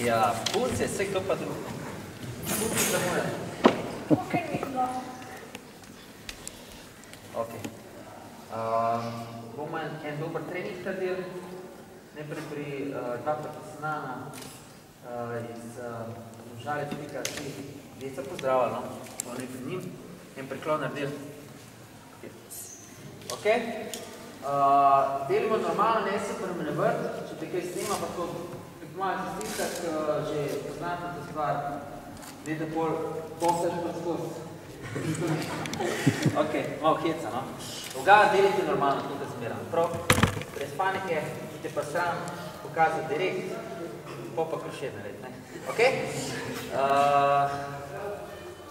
Ja, punce, vse kdo pa drugo. Punce zamujajo. Ok. Bomo en dober trening naredili. Najprej pri dva profesionalna iz Žalec.si deca pozdravljali, no? Oni pred njim. En preklon naredili. Ok. Delimo normalno, ne se premenevrt. Če te kaj snima, pa to malo čestitak, že poznate to stvar. Vedno pol bosaš pa skozi. Ok, malo heca, no? Vgava delite normalno, tudi zmeram. Prav, brez panike, ki te pa sram pokazati direkt, pa krošet narediti, ne? Ok?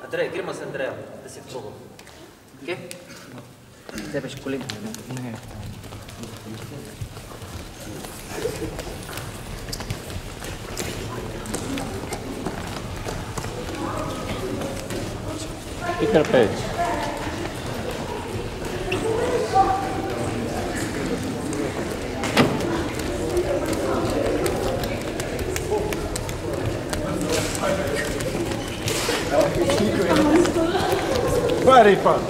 Andrej, gremo z Andrejem, da si v krogu. Ok? Tebe še kolega, ne? Ne. Peter Page. Very fun.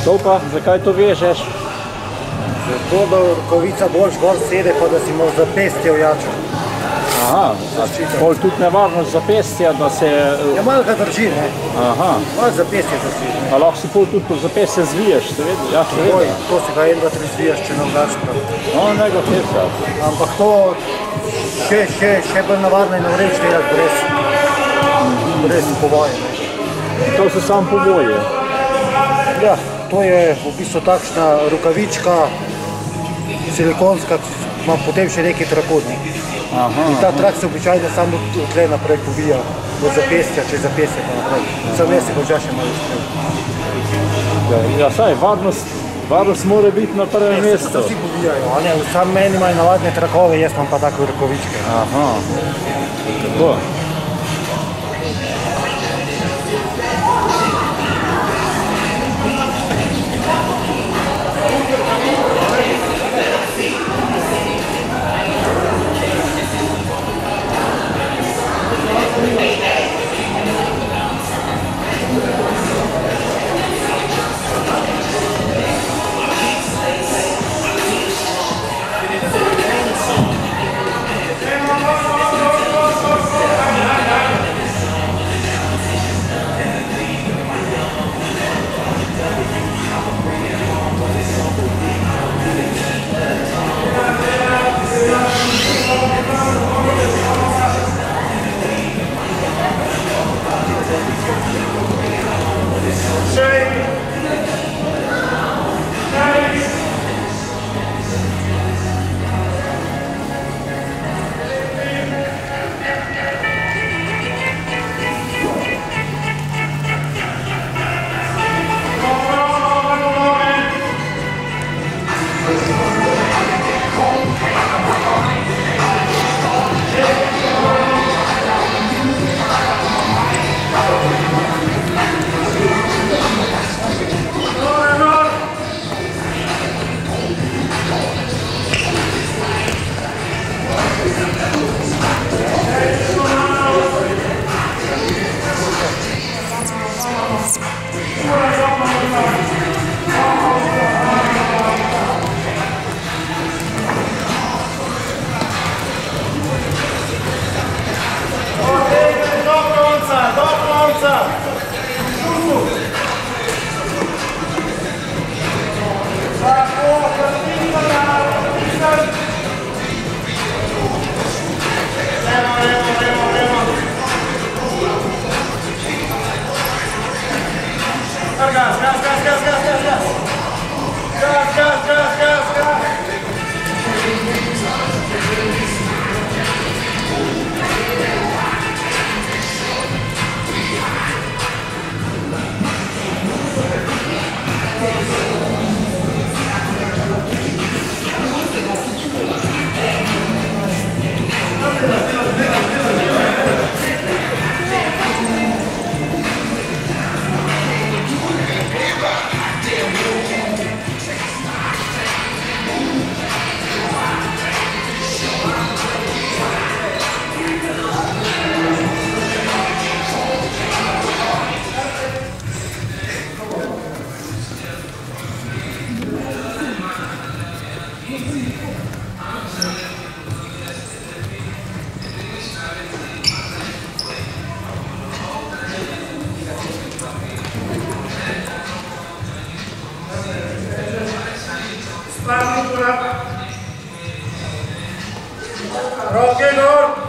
To pa, zakaj to vežeš? Zato, da rokavica boljš gor sede, pa da si imel zapestje ojačal. Aha, bolj tudi nevarnost zapestja, da se... Ja, malo ga drži, ne? Aha. Malo zapestje drži, ne? A lahko si pol tudi po zapestje zviješ, seveda? Ja, seveda. To si ga 1-2-3 zvijaš, če ne vdaš prav. No, ne ga heca. Ampak to še bolj navarno in vreč delati brez povoje, ne? To so samo povoje? Ja, to je v bistvu takšna rokavička, silikonska, ima potem še neki trakotnik. In ta trak se običajno samo tle naprej povija od zapestja, čez zapestje pa naprej. Sam ne se boža še malo sprem. Ja, saj, varnost mora biti na prvem mestu. Se vsi povijajo, a ne, sam meni imajo navadne trakove, jaz imam pa tako rokavičke. Aha, tako. Roke gor.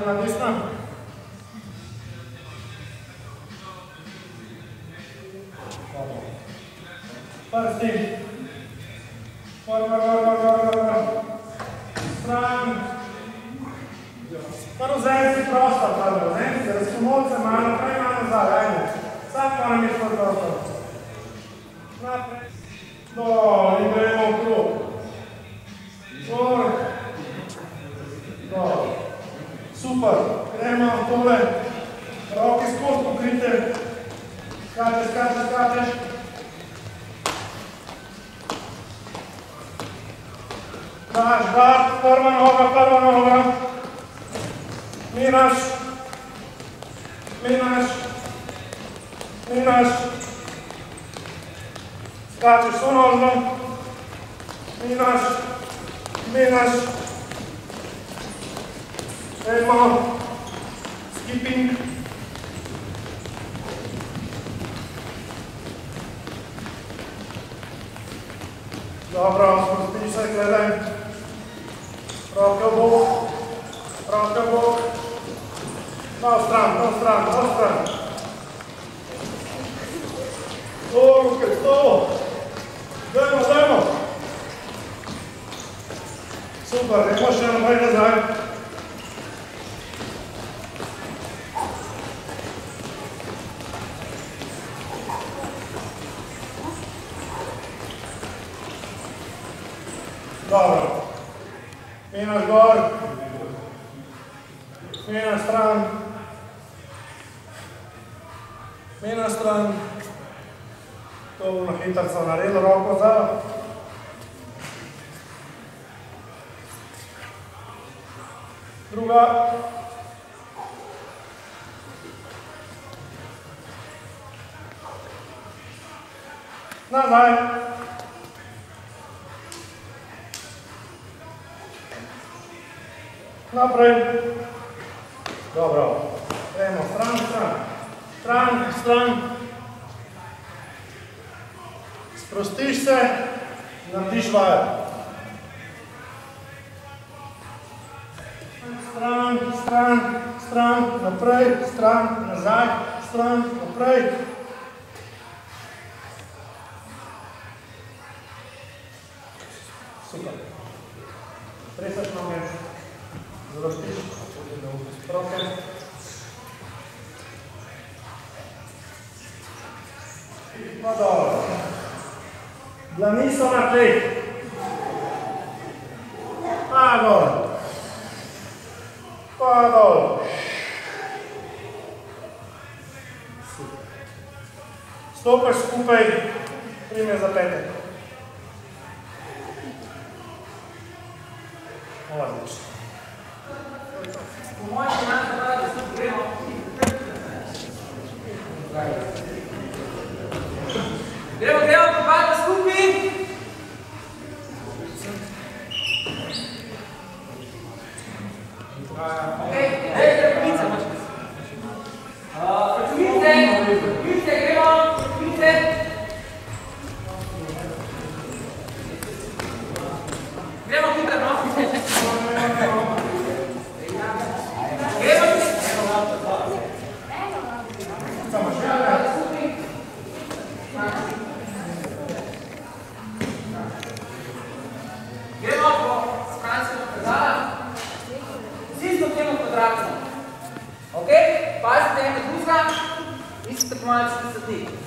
Na desna. Prsti. Stran. Kar vzaj si prostor, prvo, ne? Se razpomovce malo naprej, malo nazaj, ajmo. Sam moram imeti svoj prostor. Naprej. Dol, in gremo v krug. Gor. Dol. Super, gremo tole, roke skozi pokrite, skačeš. Daš, gard, prva noga, minaš, skačeš sonožno, minaš, Edmo, skipping. Dobro, spustiš se, gledaj. Roke v bok. Na stran. Ruke, to. Dajmo. Super, gremo še naprej nazaj. Dobro. Minaš gor. Minaš stran. To na hitarca naredil roko za. Druga. Nazaj. Naprej. Dobro. Gremo stran. Sprostiš se, narediš vajo. Stran, naprej, stran, nazaj, stran, naprej. Super. Tresaš noge. Zroštiš, roke. Pa dobro. Dlani so na tleh. Pa dol. Stopaš skupaj, prime za petek. Odlično. Po mojem imate pravi, da se gremo. Gremo popati skupaj.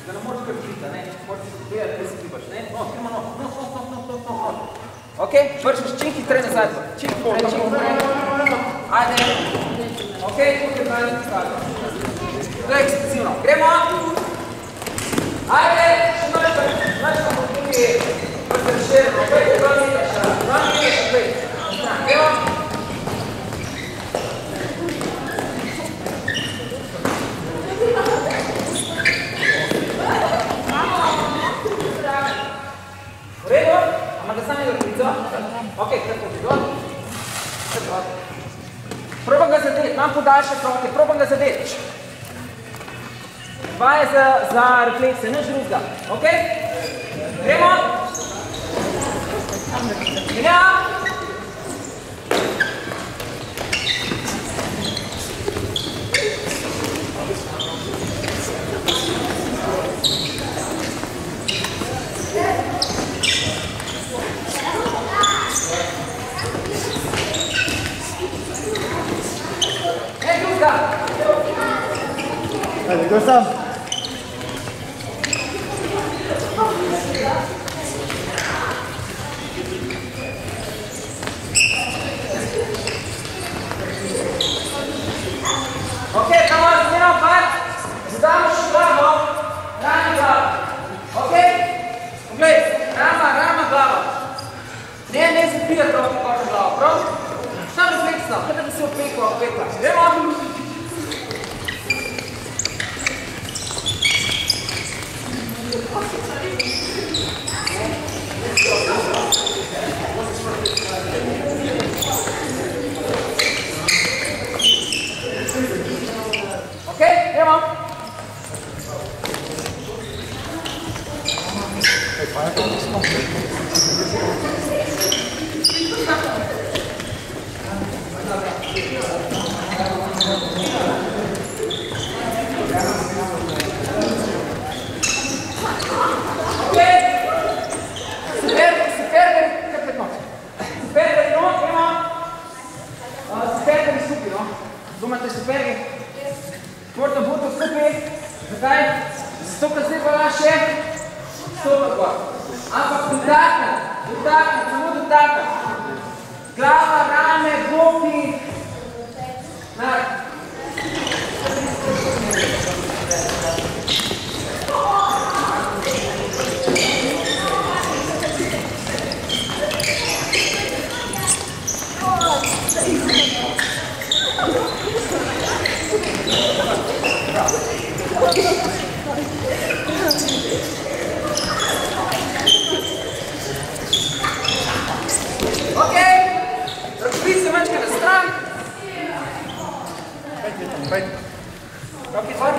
Da ne moraš kar biti, ne? Moraš se skupijati, kaj se klipaš, ne? No, gremo, no. Ok, vršiš čim hitrej nazaj. Čim hitrej. Ajde. Ok, tukaj zdaj stavimo. To je ekspresivno. Gremo. Ajde, še nočemo tukaj razrešeno. Ok, dva metra še. Gremo. Ok, tako bi dol. Probam ga zadeti, imam podaljšek roke, probam ga zadeti. Dva je za reflekse, nič drugega. Ok? Gremo. Gremo. Ajde, go sam. Ok, tamo razmjeramo par, zadamo še glavo, rama glava. Ok? Poglej, rama glava. Ne zapijati roke koža glavo, prav? Šta refleksno, kada bi se opekla. Gremo! Ok, gremo! Думате супер, спортно буто skupaj, zakaj? Zato, ker zdaj pa še stopar gor. Ampak dotaknat, samo dotaknat. Glava, rame, boki. Ok, razbij se manjka na stran. Roki gor.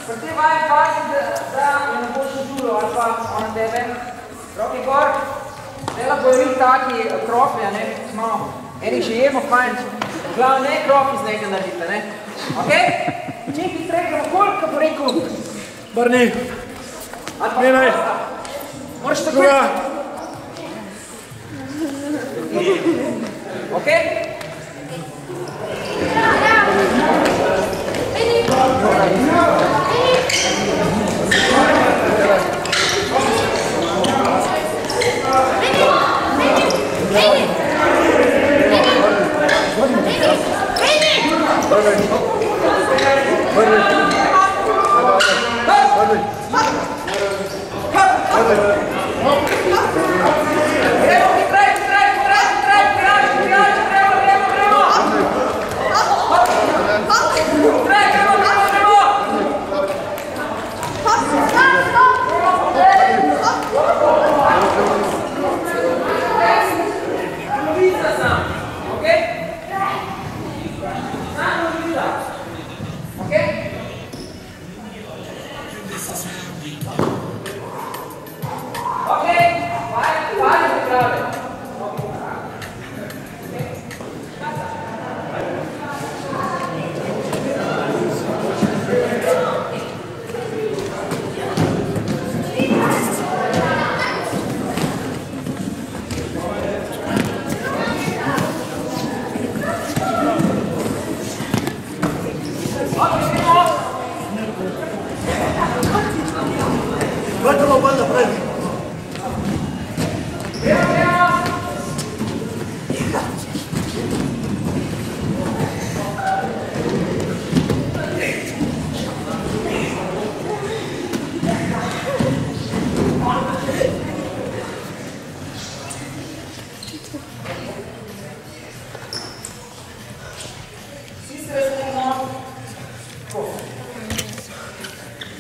Pri tej vaji pazi, da ne boš žulo ali pa ona tebe. Roki gor. Dela bojo biti taki krofi, ne? Smo eni že jemo fajn. Glavno ne krofi z njega naredite, ne? Ok? Čim hitrej gremo, koliko bo rekel? Brni. Menaj. Moraš tako reči. Ok? Hey!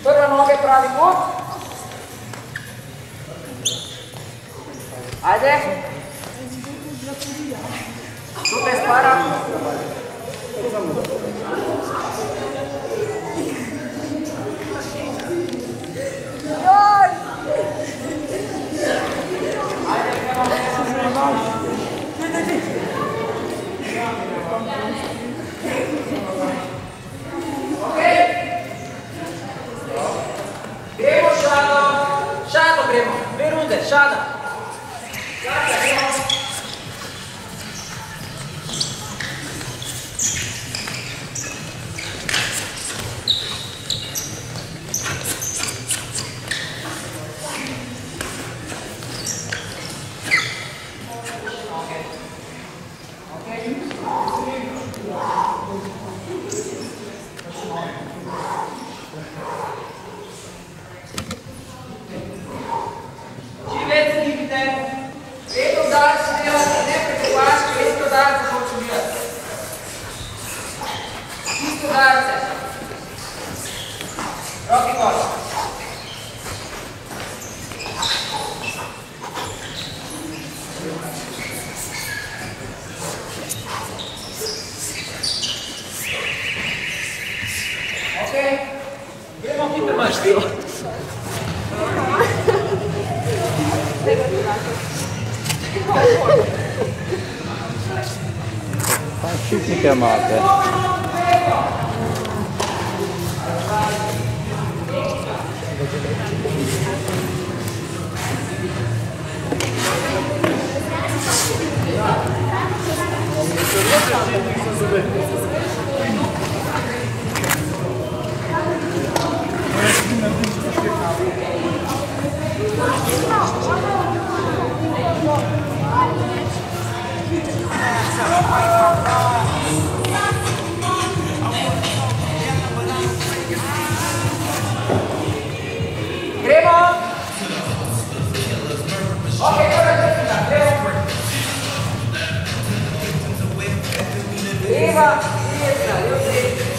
Prva noge pravi put. Ajde. Super spara. Gremo šado. Šado gremo. 2 runde, šada. Rocky Boss. Okay. Gremo hitro na štilo. Pa ščitnike imate. Gremo! Ok, ora destra, gremo! Leva, destra, eu sei.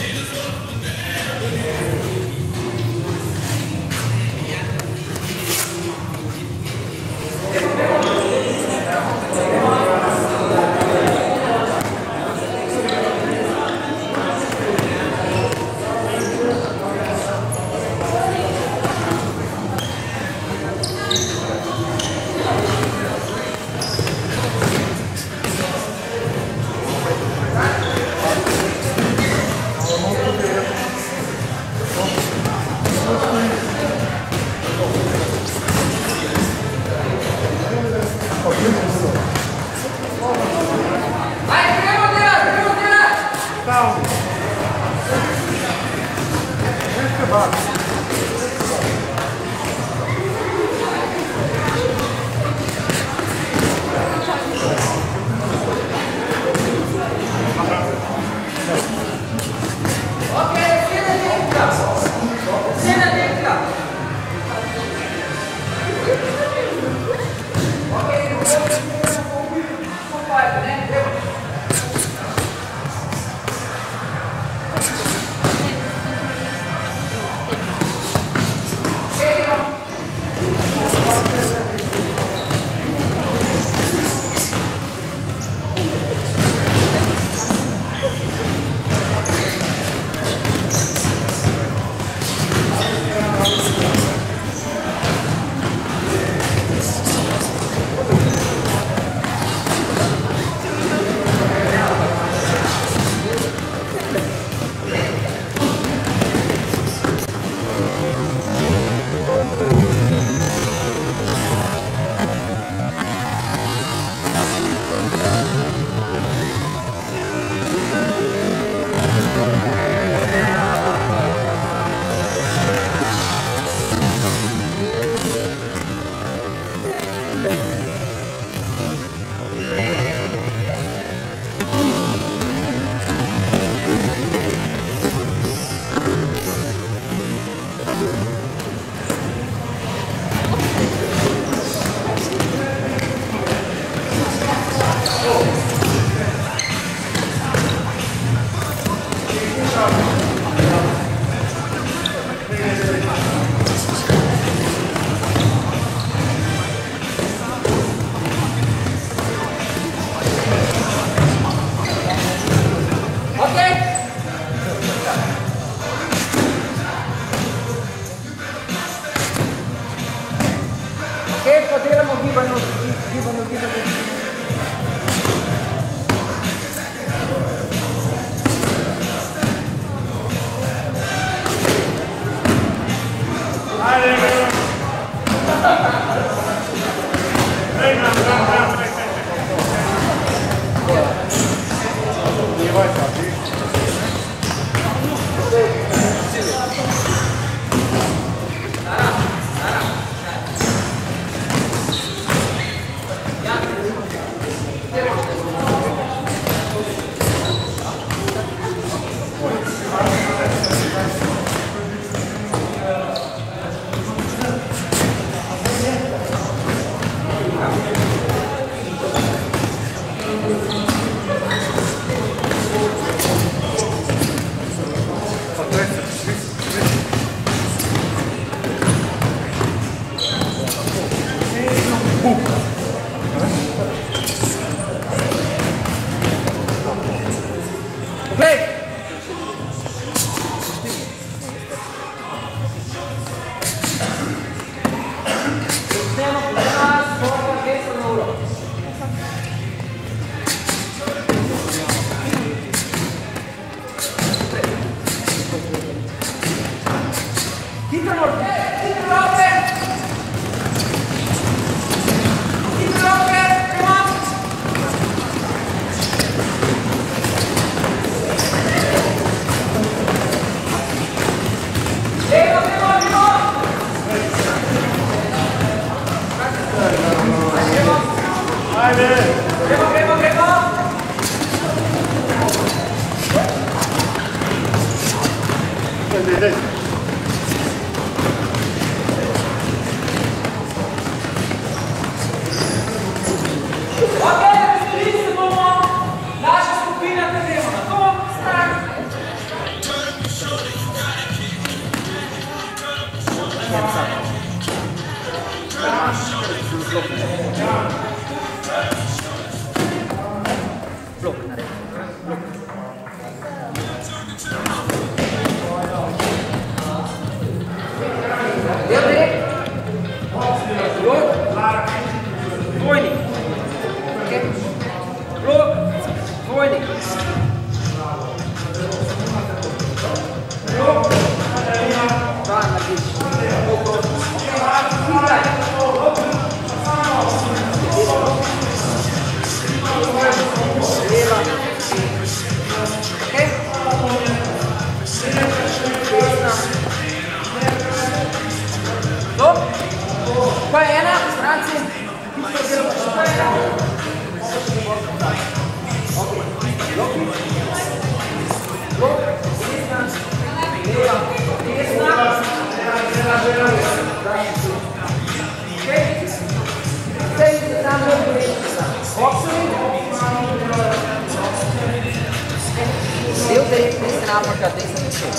Levo direito, desce na áprica, desce no chão.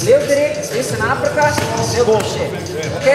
Levo direito, desce na áprica, levo no chão. Ok?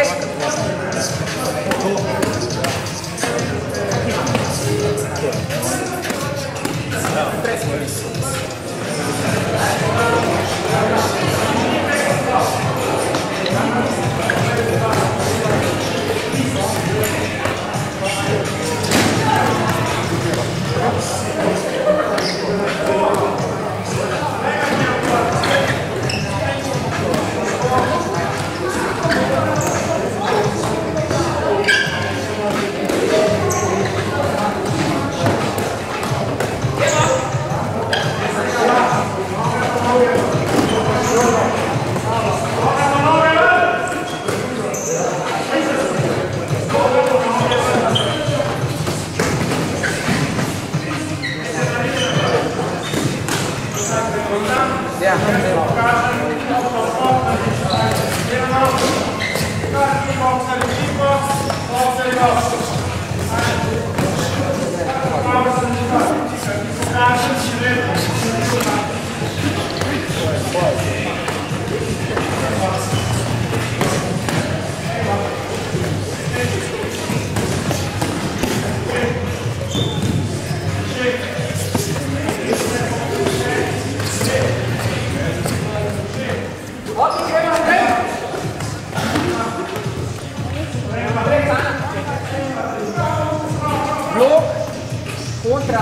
Contra,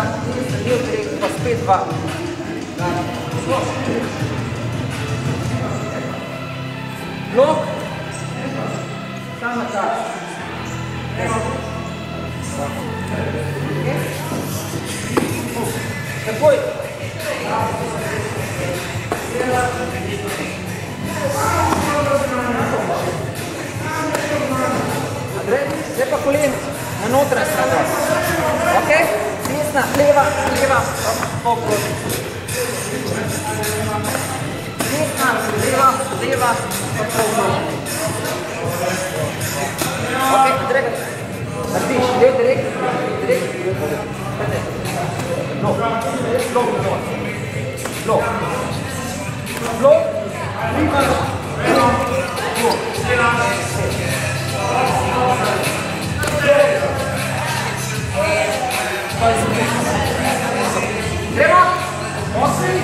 levo direito, pa spet dva. Blok, sam na čas. Takoj. Zdaj pa kolen na notranj stran. Ok? Desna, leva, leva, poproti. Desna, leva, leva, poproti. Ok, direkt. Narediš, lev, direkt, direkt. Blok, blok, blok. Blok. Blok, lima, blok, blok. Treba, osmi.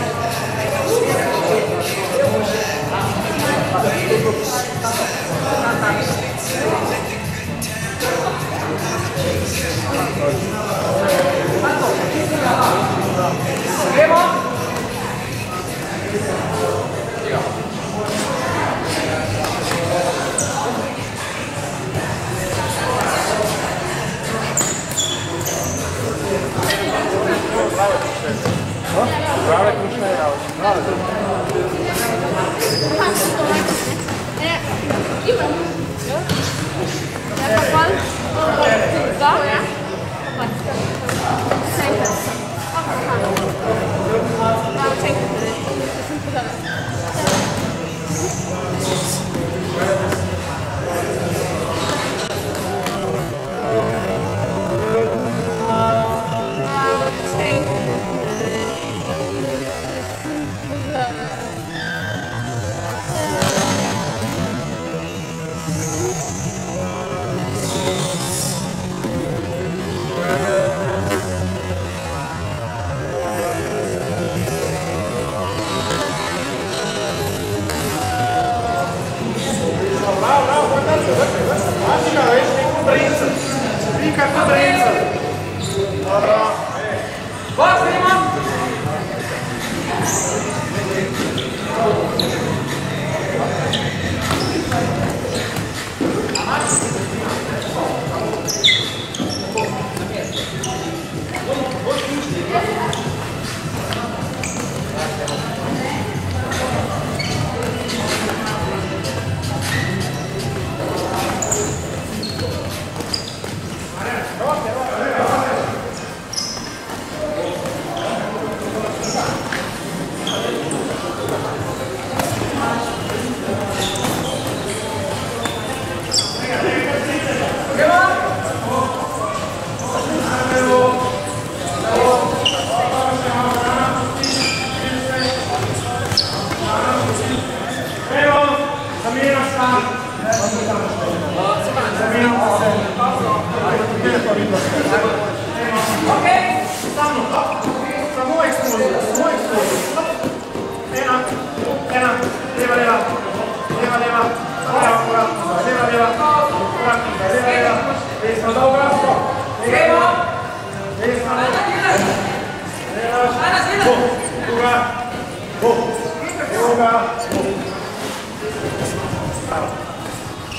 Treba. Thank you.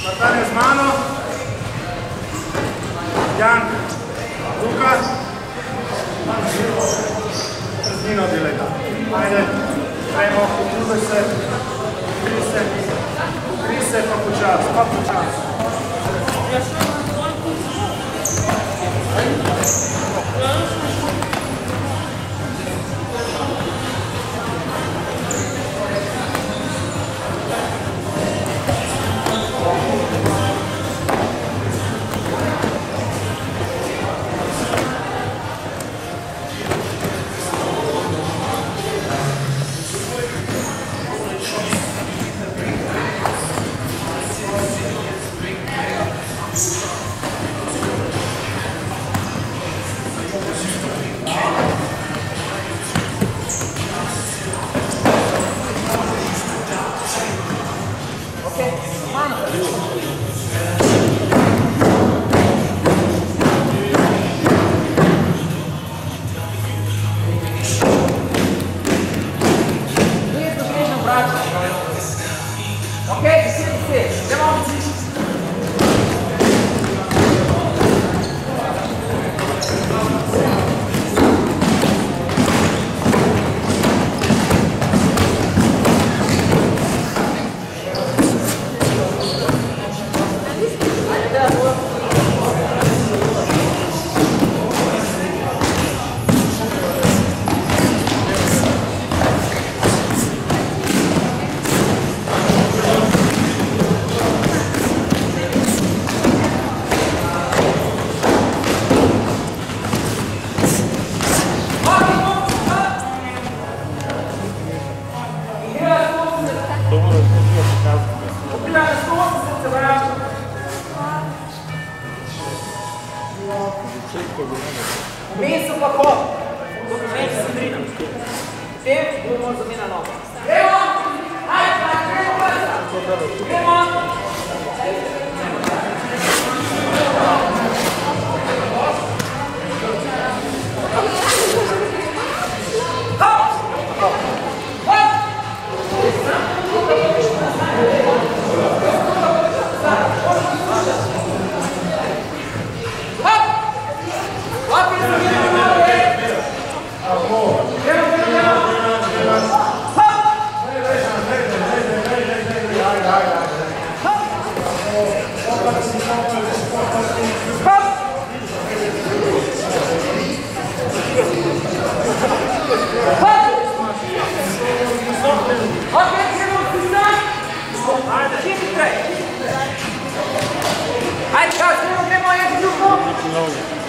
Natanja z mano, Jan, Luka, Nino deleta. Ajde, gremo, potrudaj se, pokri se, pa počas. Messo pra fora. Documento, Sandrina. Tempo, vamos dominar nova. Up! novo.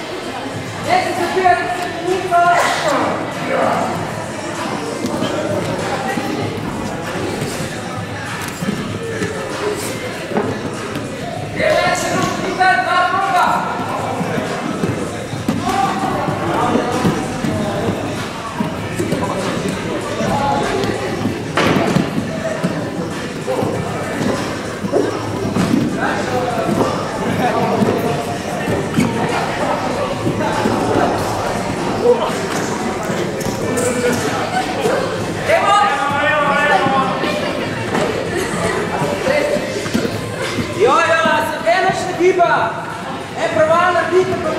È provare la vita per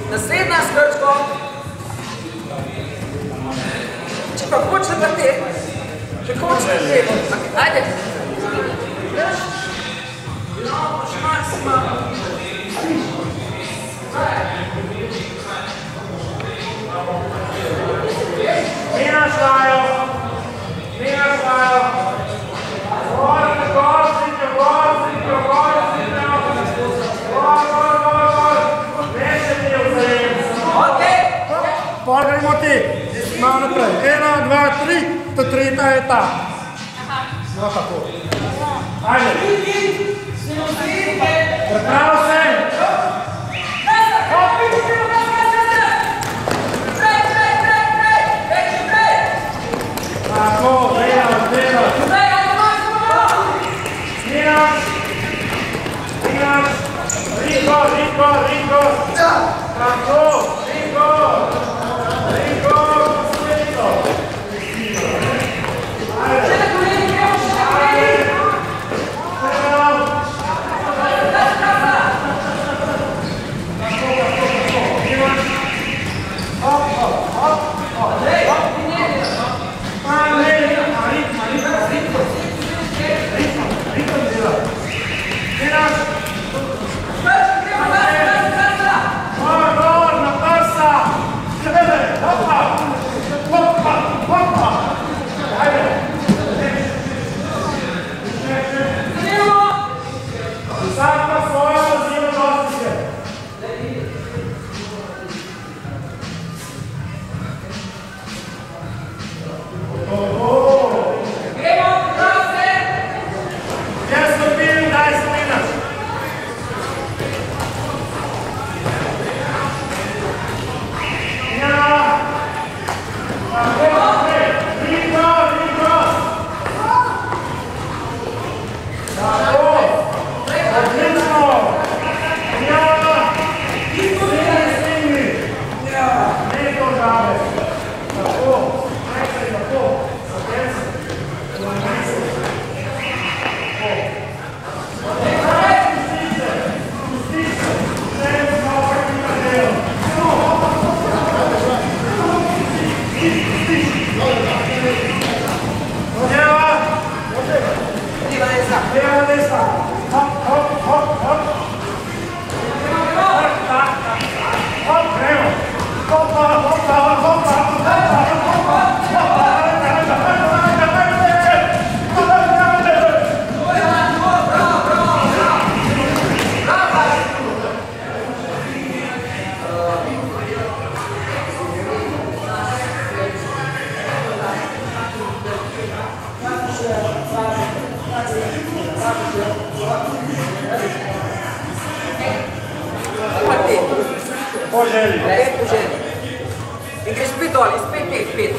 naslednja skrčko. Če pa hoče vrteti, če hoče vrteti, ajde. Še maksimalno. Mina šlajo. Pol gremo ti, malo naprej. 1, 2, 3, to tretja je ta. No tako. Ajde. Priprav se. Tako, delaš. Sninaš. Ringo. Tako, Ringo. Poželi. In greš spet dol, in spet 5.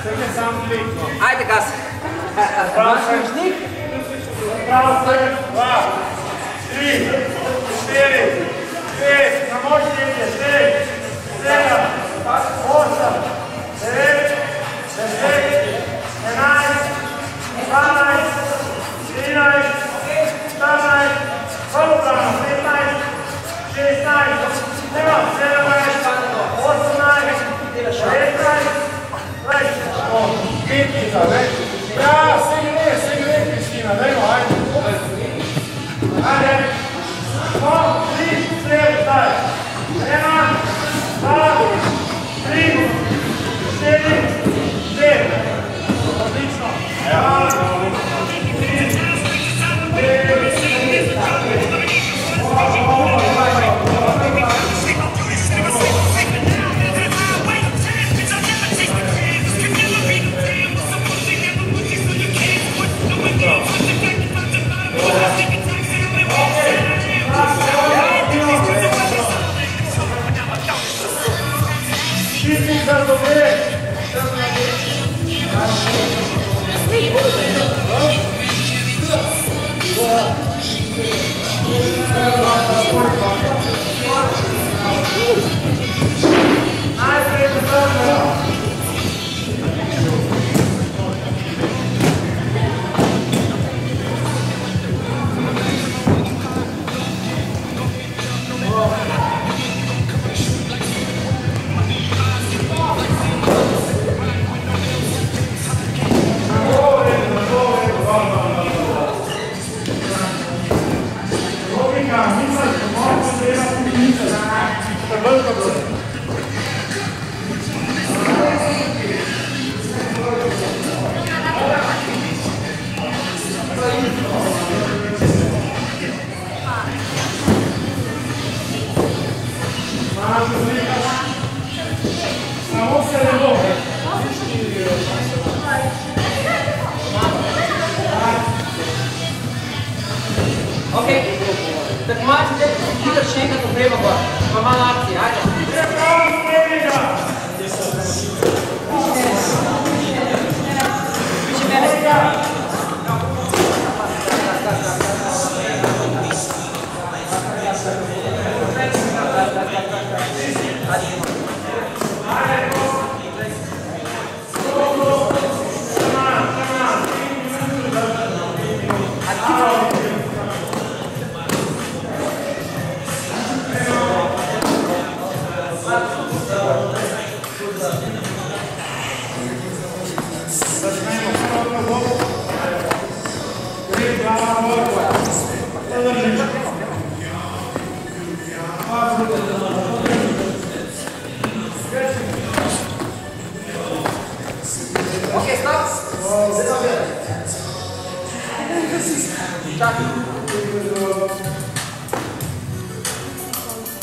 Sve sam klikno. Ajde, gas. Maš mišnik? Pravo se, 2, 3, 4, 5, na moći ide, 6, 7, 8, 9, 10, 11, 12, 13, 14, holobrano, 15, 16, 17, 18, 19, 20, bitnica, ja, sve gre, Kristina, dajmo, ajde. Ajde, 3, 4, daj. 1, 2, 3, 4, 5. Odlično.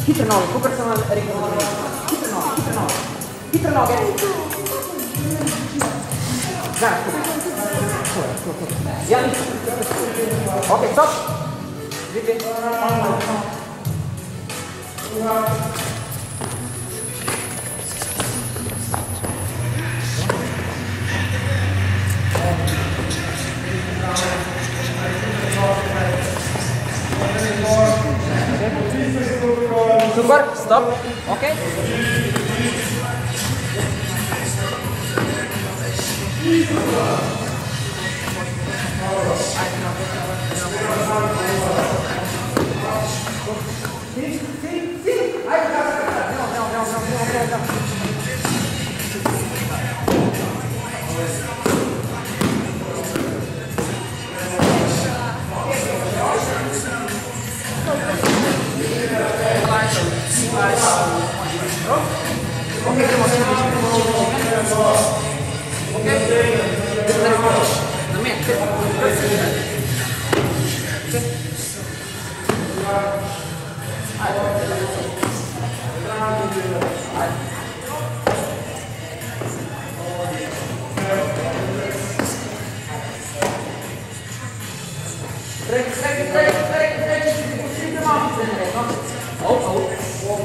Hitre noge, kako sam vam rekao. Hitre noge, hitre noge. Hitre noge. Znaš, ja nisam. Ok, stop. Vidite. Super, stop. Ok.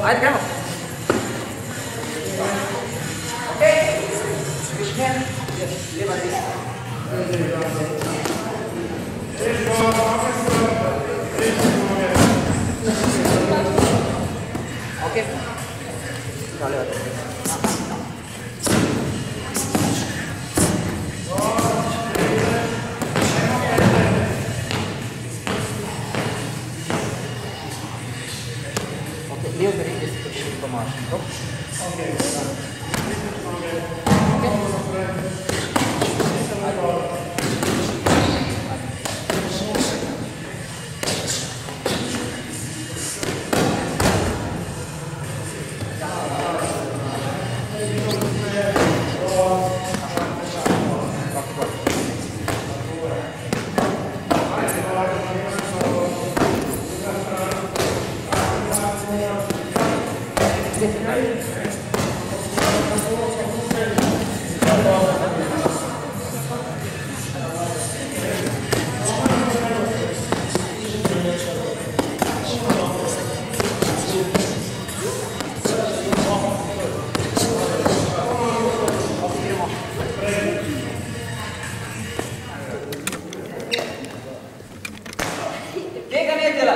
Ajde, gremo. Ok. Ok. Žalevate. Levo zredi, da si prišli pomaš. Tega ne dela.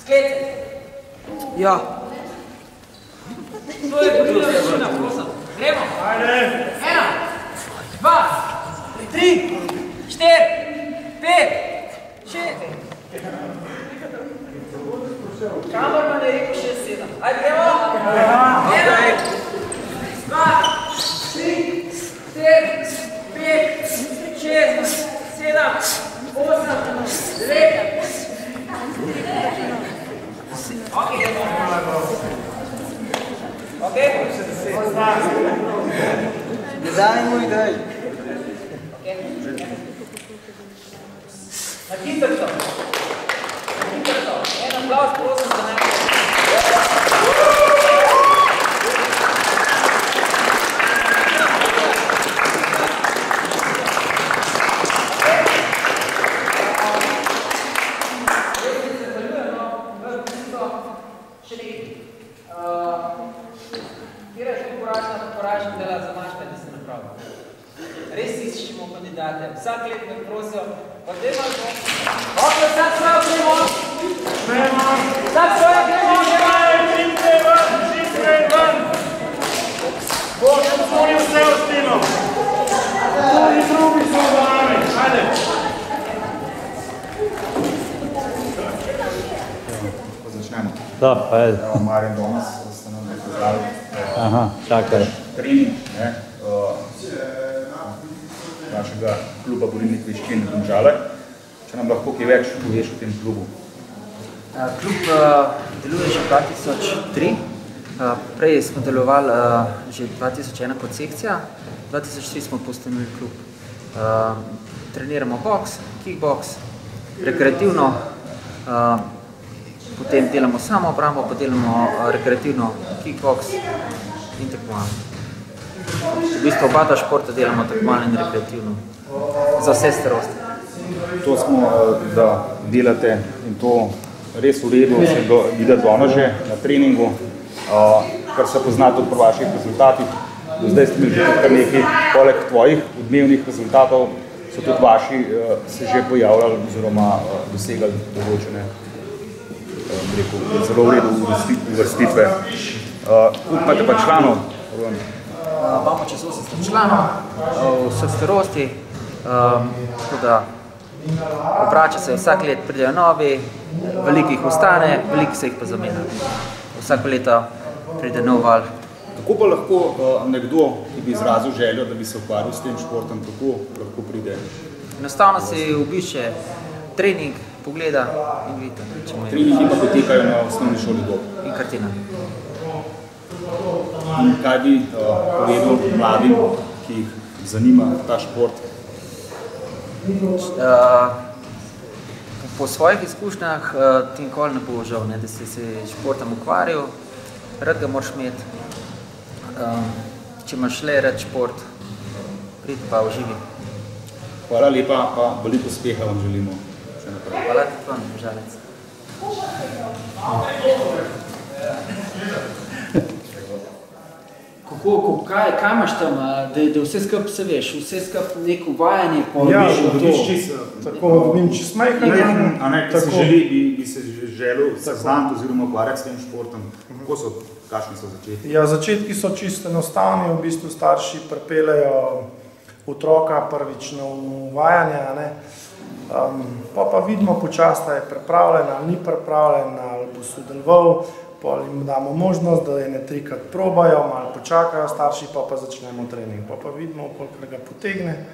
Sklece. Ja. To je podružna višina, prosim. Gremo. Ajde. 1, 2, 3, 4, 5, 6. Kamor pa ne rekel 6, 7. Ajde, gremo. 1, 2, 3, 4, 5, 6, 7, 8, 9. Ok? Ne daj mu idej. Na hitrto. En aplauz, prosim, za nekaj. Res iščemo kandidate. Vsak let me prosijo, pa dajmo to. Ok, vsak svojo gremo. Vsak svojo gremo. Čim prej ven. Boš otvoril vse ostino. Tudi drugi so v nami. Ajde. Ko začnemo. Da, pa je. Evo, Marjan Domas, ste nam pozdravili. Aha, čakaj. Trening, ne, našega kluba borilnih veščin Domžale. Če nam lahko kaj več poveš o tem klubu? Klub deluje že 2003. Prej smo delovali že 2001 kot sekcija. 2003 smo postavili klub. Treniramo boks, kickboks, rekreativno, potem delamo samo obrambo, potem delamo rekreativno kickboks in tekmovanje. V bistvu oba športa delamo tekmovanje in rekreativno. Za vse starosti. To smo, da delate in to res v redu, se videti danes že na treningu, kar se pozna tudi pri vaših rezultatih. Do zdaj ste imeli že kar nekaj, poleg tvojih odmevnih rezultatov, so tudi vaši se že pojavljali oziroma dosegali določene, zelo v redu uvrstitve. Koliko imate pa članov? Imamo čez 800 članov, vseh starosti, tako da obrača se vsak let, pridejo novi, veliko jih ostane, veliko se jih pa zamenja. Vsako leto pride nov val. Kako pa lahko nekdo, ki bi izrazil željo, da bi se ukvarjal s tem športom, kako lahko pride? Enostavno si obišče trening, pogleda in vidite. Treningi pa potekajo na osnovni šoli Dob. In kartina. In kaj bi povedal mladim, ki jih zanima ta šport? Po svojih izkušnjah ti nikoli ne bo žal, da si se športom ukvarjal, rad ga moraš imeti. Če imaš le rad šport, pridi pa uživi. Hvala lepa, pa veliko uspeha vam želimo še naprej. Hvala tudi vam, Žalec. Kako Kaj imaš tam, da vse skupaj se veš, vse skupaj neko vajanje? Dobiš čist majhen. Bi se želel seznaniti oziroma ukvarjati s tem športom. Kakšni so začetki? Ja, začetki so čisto enostavni, v bistvu starši pripeljejo otroka prvič na uvajanje, pa vidimo počasi, da je pripravljen ali ni pripravljen, ali bo sodeloval, pa jim damo možnost, da ene trikrat probajo, malo počakajo starši, pa začnemo trening. Pa vidimo, koliko ga potegne,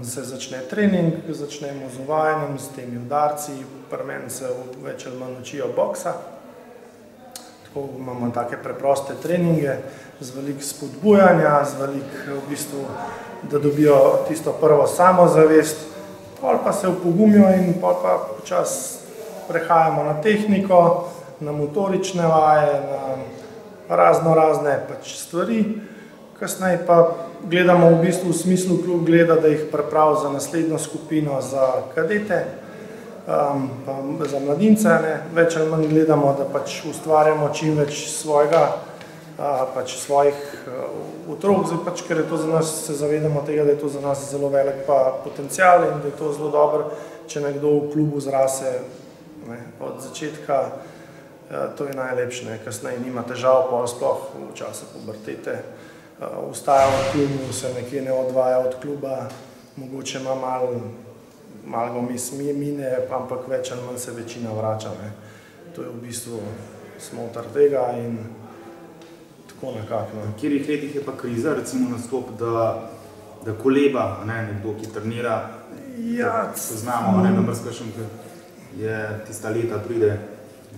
se začne trening, začnemo z uvajanjem, s temi udarci, pri meni se več ali manj učijo boksa. Tako imamo take preproste treninge, z veliko spodbujanja, z veliko v bistvu, da dobijo tisto prvo samozavest, pol pa se opogumijo in pol pa počasi prehajamo na tehniko, na motorične vaje, na razne stvari. Kasneje pa gledamo v bistvu v smislu klub gleda, da jih pripravi za naslednjo skupino za kadete, pa za mladince, več ali manj gledamo, da pač ustvarjamo čim več svojih otrok, ker je to za nas, se zavedamo tega, da je to za nas zelo velik potencial in da je to zelo dobro, če nekdo v klubu zrase od začetka, to je najlepše, kasneje nima težav, pa sploh v času pubertete ostaja v klubu, se nekje ne odvaja od kluba, mogoče ima malo mine, ampak več ali manj se večina vrača. To je v bistvu smotar tega in tako nekako. V katerih letih je pa kriza, recimo nastop, da koleba, nekdo, ki trenira, poznamo, da mrzkašem, je tista leta pride,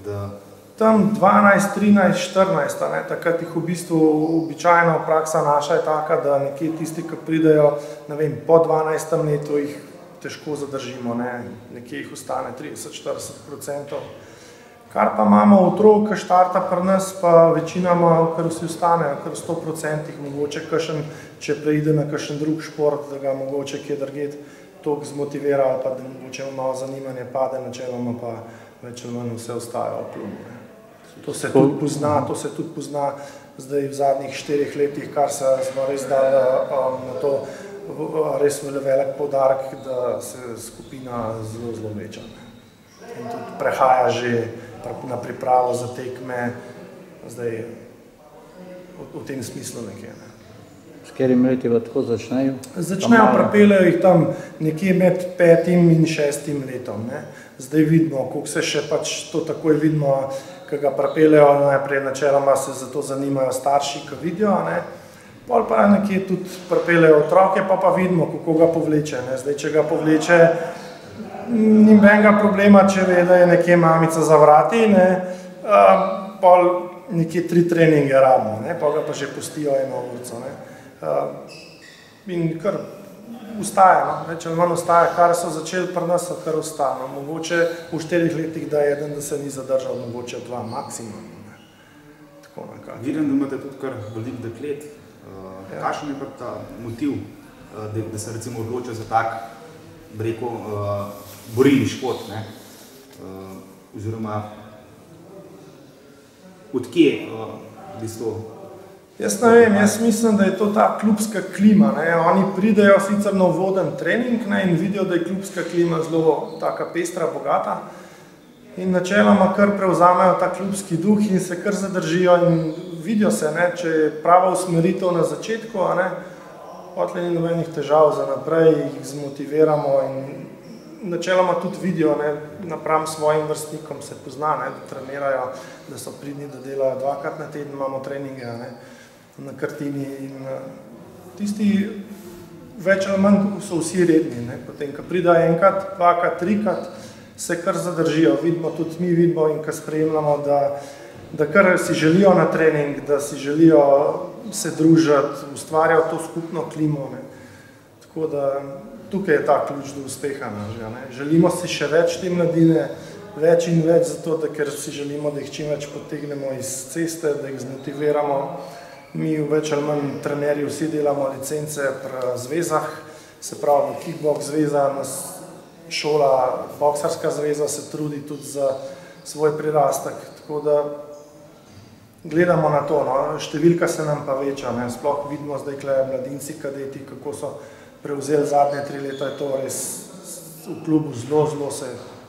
da... Tam 12, 13, 14, takrat jih v bistvu običajno praksa naša je taka, da nekje tisti, ki pridejo, po 12. letu jih težko zadržimo, nekje jih ostane 30–40%. Kar pa imamo otrok, ki štarta pri nas, pa večinoma, kar vsi ostanejo, kar 100%, mogoče kakšen, če preide na kakšen drug šport, da ga mogoče kje drugje toliko zmotivira, ali pa da mogoče malo zanimanje pade, načeloma pa več ali manj vse ostaja v klubu. To se tudi pozna zdaj v zadnjih 4 letih, kar se smo res dali na to res velik poudarek, da se skupina zelo veča. In tudi prehaja že na pripravo za tekme, zdaj v tem smislu nekje. S katerim leti pa tako začnejo? Začnejo, pripeljejo jih tam nekje med 5. in 6. letom. Zdaj vidimo, koliko se še pač to takoj vidimo, ki ga pripeljejo, najprej načeloma se za to zanimajo starši, ki vidijo, pol pa nekje tudi pripeljejo otroke, pa vidimo, kako ga povleče. Zdaj, če ga povleče, ni nobenega problema, če ve, da je nekje mamica za vrati, pol nekje 3 treninge rabimo, pol ga pa že pustijo 1 urco. In kar ustaja, več ali manj ustaja, kar so začeli pri nas, kar ostane. Mogoče v 4 letih, da je eden, da se ni zadržal, mogoče 2 maksimum. Tako nekako. Vidim, da imate tudi kar veliko deklet. Kakšen je pa ta motiv, da se recimo odloča za tak, bi rekel, borilni šport, oziroma odkje v bistvu? Jaz ne vem, jaz mislim, da je to ta klubska klima. Oni pridejo sicer na uvoden trening in vidijo, da je klubska klima zelo taka pestra, bogata in načeloma kar prevzamejo ta klubski duh in se kar zadržijo in vidijo se, če je prava usmeritev na začetku, potem ni nobenih težav za naprej, jih zmotiviramo in načeloma tudi vidijo, napram svojim vrstnikom se pozna, da trenirajo, da so pridni, da delajo 2-krat na teden, imamo treninge na Kartini in tisti več ali manj so vsi redni. Potem, ko pridajo 1-krat, 2-krat, 3-krat, se kar zadržijo. Vidimo, tudi mi vidimo in ko spremljamo, da kar si želijo na trening, da si želijo se družiti, ustvarjajo to skupno klimo. Tako da tukaj je ta ključ do uspeha. Želimo si še več te mladine, več in več zato, ker si želimo, da jih čim več potegnemo iz ceste, da jih zmotiviramo. Mi več ali manj trenerji vsi delamo licence pri zvezah, se pravi Kickbox zveza, šola, boksarska zveza se trudi tudi za svoj prirastek, tako da gledamo na to, no. Številka se nam pa veča, ne. Sploh vidimo zdaj mladinci, kadeti, kako so prevzeli zadnje 3 leta, je to res v klubu zelo se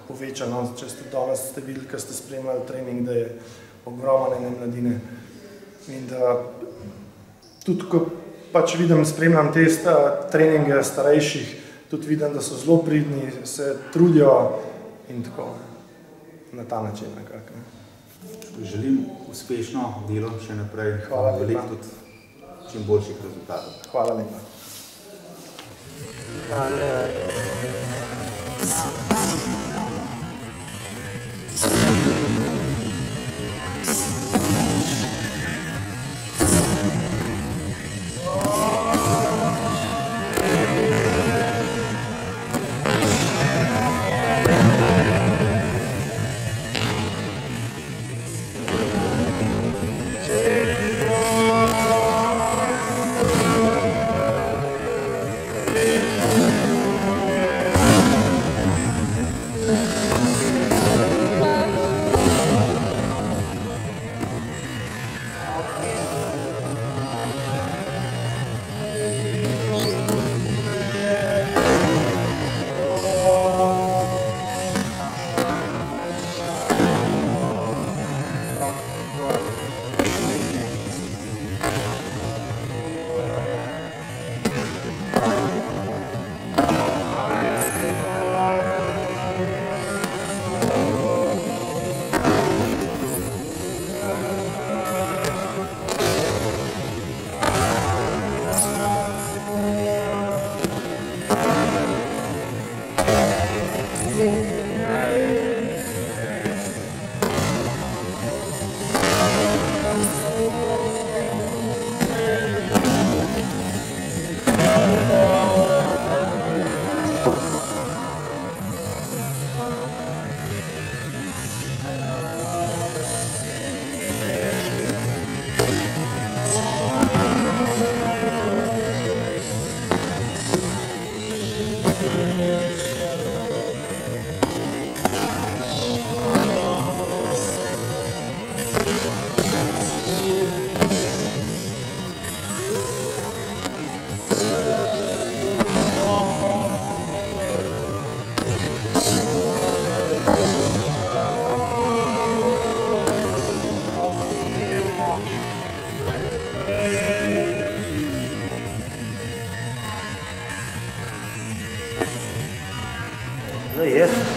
poveča, no. Če ste danes številka, ste spremljali trening, da je ogromne mladine. In da tudi, ko pač vidim, spremljam te treninge starejših, tudi vidim, da so zelo pridni, se trudijo in tako, na ta način nekako. Želim uspešno delo še naprej. Hvala lepa. Veliko tudi čim boljših rezultatov. Hvala lepa.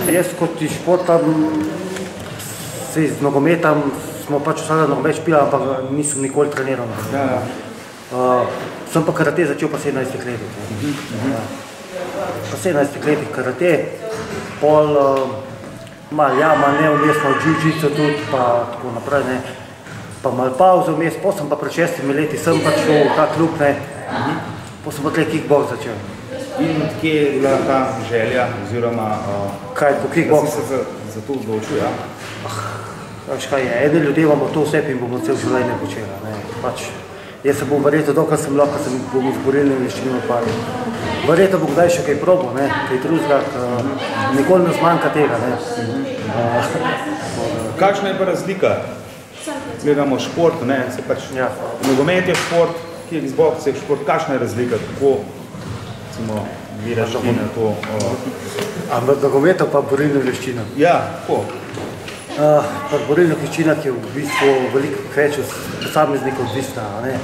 Jaz kot športam, z nogometom smo pač vsega nogomet špila, ampak nisem nikoli treniral. Sem pa karate začel pa 17 letih. Pa 17 letih karate, pol, malo ne, vmes smo jiu-jitsu tudi, pa tako naprej, ne. Pa malo pauzo vmes, pa sem pa pred 6 leti sem pač šel v ta klub, ne. Pa sem pa tle kickbox začel. In kje je bila ta želja, oziroma kaj po kickboxu? Da si se za to odločil, ja? Veš kaj je, eni ljudje bomo to vse in bomo cel življenje počela, ne. Pač, jaz se bom verjetno dokaj sem lahko, se bom z borilnimi veščinami odpadil. Verjetno bom kdaj še kaj probal, ne, kaj drugega, nikoli ne zmanjka tega, ne. Kakšna je pa razlika? Gledamo šport, ne, se pač, nogomet je šport, kickbox je šport, kakšna je razlika, kako viraš na to? Ampak nogometov pa borilna veščina. Ja, tako. Pri borilnih veščinah je v bistvu veliko več od posameznika odvisna, ne.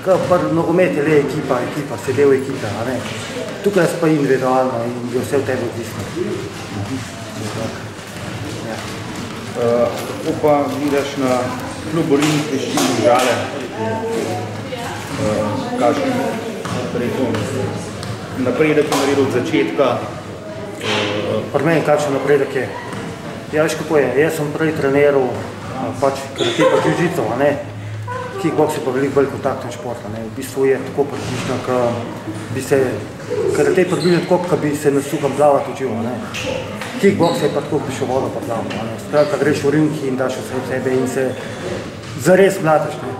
Pri nogomet je le ekipa, se del ekipe, ne. Tukaj je pa individualno in je vse v tebi odvisno. Kako pa vidiš na klub borilnih veščin Domžale? Kakšen napredek je naredil od začetka? Pri meni kakšen napredek je? Ja, veš kako je, jaz sem prej treniral pač karate pa jiu-jitsu, ne. Kickbox je pa veliko bolj kontakten šport, ne. V bistvu je tako praktično, ka bi se karate približno tako, ka bi se na suhem plavati učil, ne. Kickbox je pa tako, bi še vodo pa plaval, ne. Skratka, greš v ring in daš vse od sebe in se zares mlataš, ne.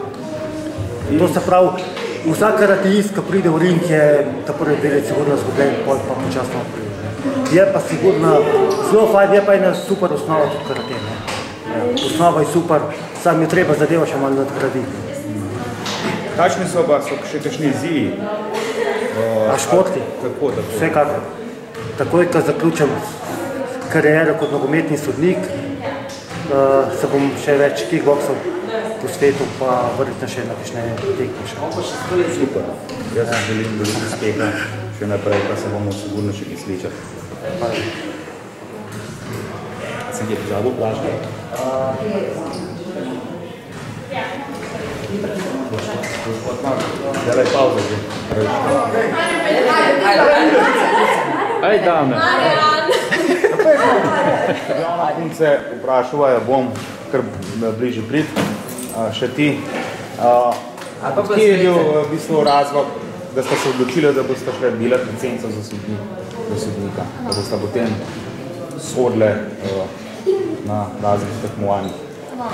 To se pravi, vsak karateist, ki pride v ring, je ta prvi del sigurno zgubljen, pol pa počasno pride. Je pa sigurno zelo fajn, je pa ena super osnova tudi karate, ne. Osnova je super, sam je treba zadeva še malo nadgraditi. Kakšni so pa še kakšni izzivi? A športi? Kako? Vsekakor. Takoj, ko zaključim kariero kot nogometni sodnik, se bom še več kickboksov posvetil, pa verjetno še na kakšne tekme še. Super. Jaz želim veliko uspeha še naprej, pa se bomo sigurno še kaj slišati. Sem ti pozabil plažke? Zdaj pauza že. Aj, dame. Punce vprašavajo, bom kar bliže prid, še ti. Kje je bil v bistvu razlog, da ste se odločili, da boste šle delati licenco za sodnika, da boste potem sodile na raznih tekmovanjih?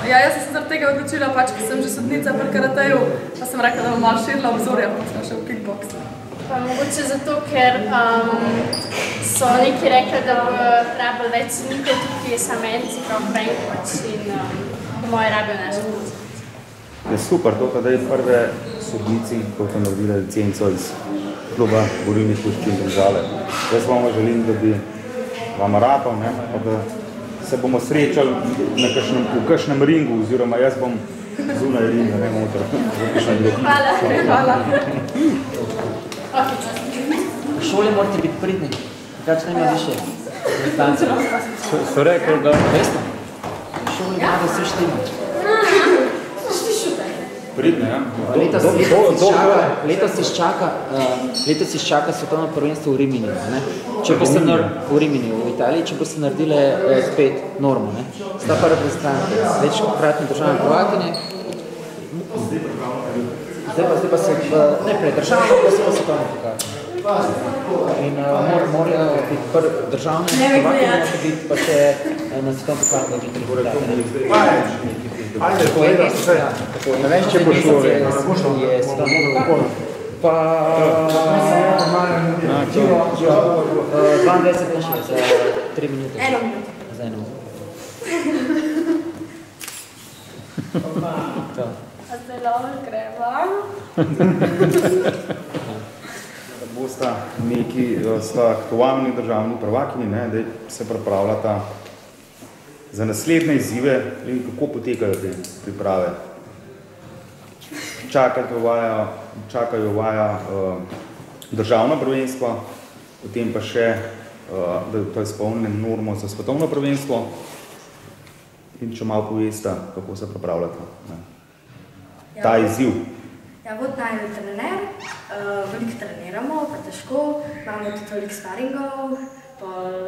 Ja, jaz sem se zaradi tega odločila, pač, ker sem že sodnica pri karateju, pa sem rekla, da bom malo širila obzorja, pa sem še v kickboksu. Pa mogoče zato, ker so neki rekli, da bo rabili več sodnikov, tukaj je samo en, čeprav Frank pač in po moje rabijo naše pozicije. Je super to, da je prve sodnici, ko so naredili licenco iz kluba Borilnih veščin Domžale. Jaz vam želim, da bi vam rapal, pa da se bomo srečali v kakšnem ringu, oziroma jaz bom zunaj ringa, ne motor. Hvala. V šoli morate biti pridni, takrat ne ima više distanci. So rekli, da... Veste? V šoli mora vse štima. Pridne, ja? Letos izčaka svetovno prvenstvo v Rimini, ne? Če bo se v Rimini, v Italiji, če bo se naredile spet normo, ne? Sta pa reprezentanti, večkratne državne prvakinje. Zdaj pa se najprej državno, pa se pa svetovno pokaže. In morajo biti državne prvakinje, biti pa še na svetovno pokaže, da biti rezultate. Ne vem, če bo šlo je svetovno pa 22 naši za 3 minute. Za 1 minuto. A zdaj dobro greva. Bosta neki, sta aktualni državni prvakinji, da se pripravljata za naslednje izzive, kako potekajo te priprave. Čakajo vaja državno prvenstvo, potem pa še, da to izpolnjene normo za svetovno prvenstvo. In če malo povesta, kako se pripravljate ta izziv. Ja, vod najbolj trener, veliko treniramo, pa težko, imamo tudi veliko sparingov.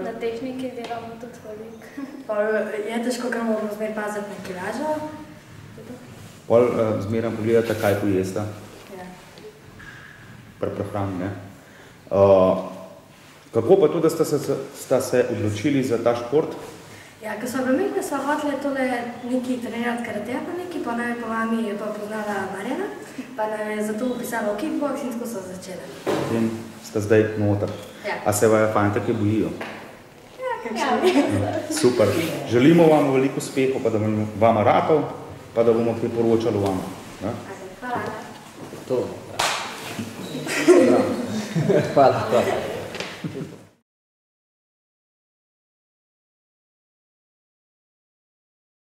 Na tehniki delamo tudi veliko. Je težko, ker moramo zmer paziti na kilažo. Pol zmeraj pogledate, kaj pojesta. Ja. Pri prehrani, ne? Kako pa to, da sta se odločili za ta šport? Ja, ko smo bili, da smo hoteli tole neki trenirati karateja pa neki, pa naj po mami je pa poznala Marjana, pa nam je zato upisala v kickbox in tako so začeli. In sta zdaj noter. Ja. A se vaja fante, ki bojijo? Ja, kakšno. Super. Želimo vam veliko uspeha, pa da vam rakov, pa da bomo kaj poročali vam. Hvala. To. Hvala.